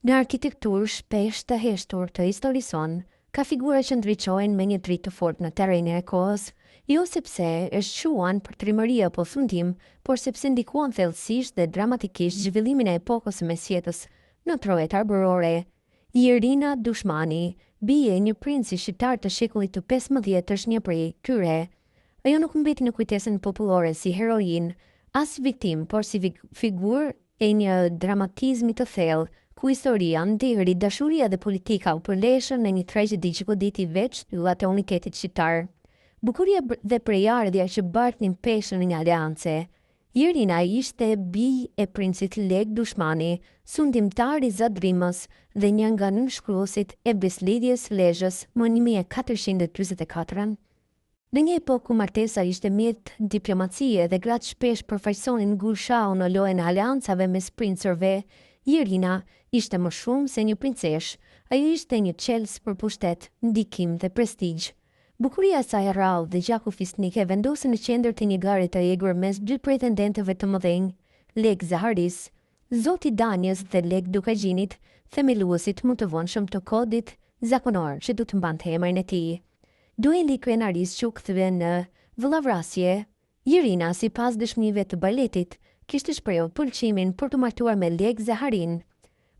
Në arkitekturë shpesh të heshtur të historison, ka figura që ndriçojnë me një dritë të fortë në terrenin e kohës, jo sepse është quan për trimëri apo sundim, por sepse ndikuan thellësisht dhe dramatikisht zhvillimin e epokës së mesjetës në trojet arborore. Irina Dushmani, bie e një princi shqiptar të shekullit të 15 është një prej tyre. Ajo nuk mbeti në kujtesën popullore si heroin, as viktim, por si figurë e një dramatizmi të thellë, ku historia, nderi, dashuria dhe politika u përleshën në një tragjedi që goditi veç yllat e unitetit shqiptar. Bukuria dhe prejardhja që bartnin peshën një aleance. Irina ishte bij e princit Leg Dushmani, sundimtar i Zadrimës dhe një nga nënshkruesit e Beslidhjes Lezhës më 1444. Në një epokë ku martesa ishte mjet diplomacie dhe gratë shpesh përfaqësonin ngulshau në lojën e aleancave mes princërve, Irina ishte më shumë se një princesh, ajo ishte një qelës për pushtet, ndikim dhe prestigj. Bukuria e saj rrallë dhe gjaku fisnike vendosën në qendër të një gare të egur mes dy pretendentëve të mëdhenj, Leg Zaharis, Zoti Danjes dhe Leg Dukagjinit, themeluesit më të vonshëm të kodit zakonor që du të mbante emrin e tij. Dueli krenaris që u kthye në vëllavrasje, Irina, sipas dëshmive të baletit, kishte shprehur pëlqimin për të martuar me Leg Zaharin.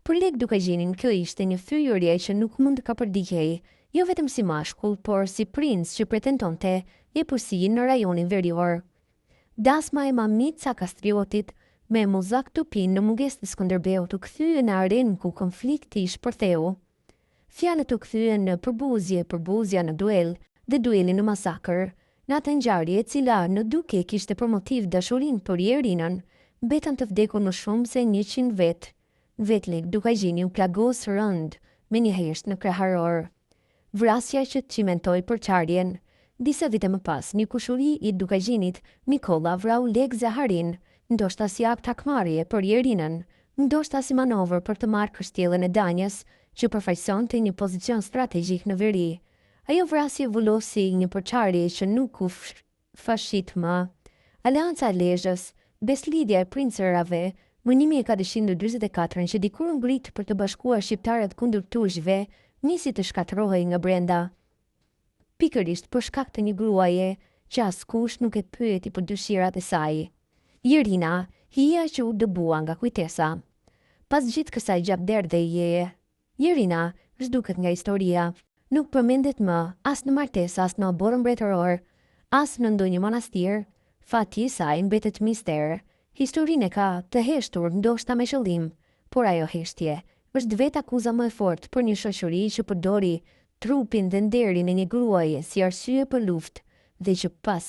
Për Leg Dukagjinin kjo ishte një fytyrje që nuk mund të kapërdikej, jo vetëm si mashkull, por si princ që pretendonte epërsi në rajonin verior. Dasma e Mamica Kastriotit me Muzak Tupin në mungesë të Skënderbeut u kthye në arenë ku konflikti i shpërtheu. Fjalët u kthyen në përbuzja në duel dhe dueli në masakër, në atë ngjarje e cila në duke kishte për motiv dashurinë për Irinën, mbetën të vdekur më shumë se 100 vetë. Leg Dukagjini u plagos rënd me një hesht në kreharor. Vrasja që cimentoi përçarjen. Disa vite më pas, një kushuri i Dukagjinit, Nikola, vrau Leg Zaharin, ndoshta si akt hakmarrje për Irinën, ndoshta si manovër për të marrë kështjellën e Danjes, që përfaqësonte një pozicion strategjik në veri. Ajo vrasje vullosi një përçarje që nuk u fashit më. Aleanca e Lezhës, beslidhja e princërave, më 1444 që dikur ngrit për të bashkuar shqiptarët kundër turqëve, nisi të shkatërrohej nga brenda. Pikërisht për shkak të një gruaje që askush nuk e pyeti për dëshirat e saj. Irina, hija që u dëbua nga kujtesa. Pas gjithë kësaj gjapderdhjeje, Irina zhduket nga historia. Nuk përmendet më as në martesë, as në oborën mbretëror, as në ndonjë manastir. Fati i saj mbetet mister. Historinë e ka të heshtur ndoshta me qëllim, por ajo heshtje është vetë akuza më e fortë për një shoqëri që përdori trupin dhe nderin e një gruaje si arsye për luftë dhe që pas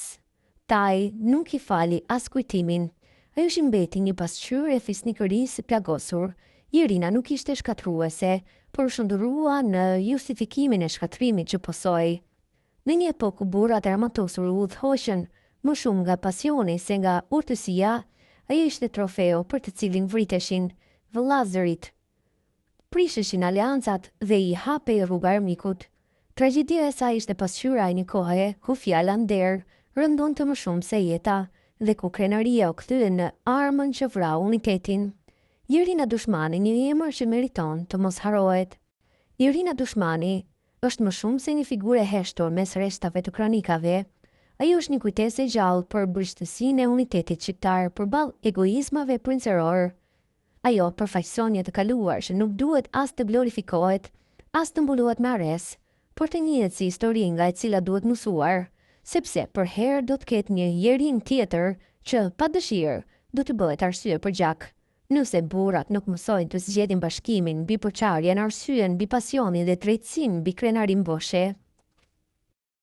taj nuk i fali as kujtimin. Ajo që mbeti një pasqyrë e fisnikërisë plagosur. Irina nuk ishte shkatruese, por shndërrua në justifikimin e shkatrimit që posoi. Në një epokë ku burrat e armatosur u udhëhoqën më shumë nga pasioni se nga urtësia, ajo ishte trofeo për të cilin vriteshin vëllazërit. Prisheshin aleancat dhe i hapej rruga armikut. Tragjedia e saj ishte pasqyra e një kohe ku fjala nder rëndonte më shumë se jeta dhe ku krenaria u kthye në armën që vrau unitetin. Irina Dushmani, një emër që meriton të mos harohet. Irina Dushmani është më shumë se një figurë e heshtur mes rreshtave të kronikave. Ajo është një kujtesë e gjallë për brishtësinë e unitetit shqiptar përballë egoizmave princëror. Ajo përfaqëson një të kaluar që nuk duhet as të glorifikohet, as të mbuluhet me arres, por të njihet si histori nga e cila duhet mësuar, sepse për herë do të ketë një Irin tjetër që pa dëshirë do të bëhet arsye për gjak. Nëse burrat nuk mësojnë të zgjedhin bashkimin mbi përçarjen, arsyen mbi pasionin dhe drejtësinë mbi krenarin boshe,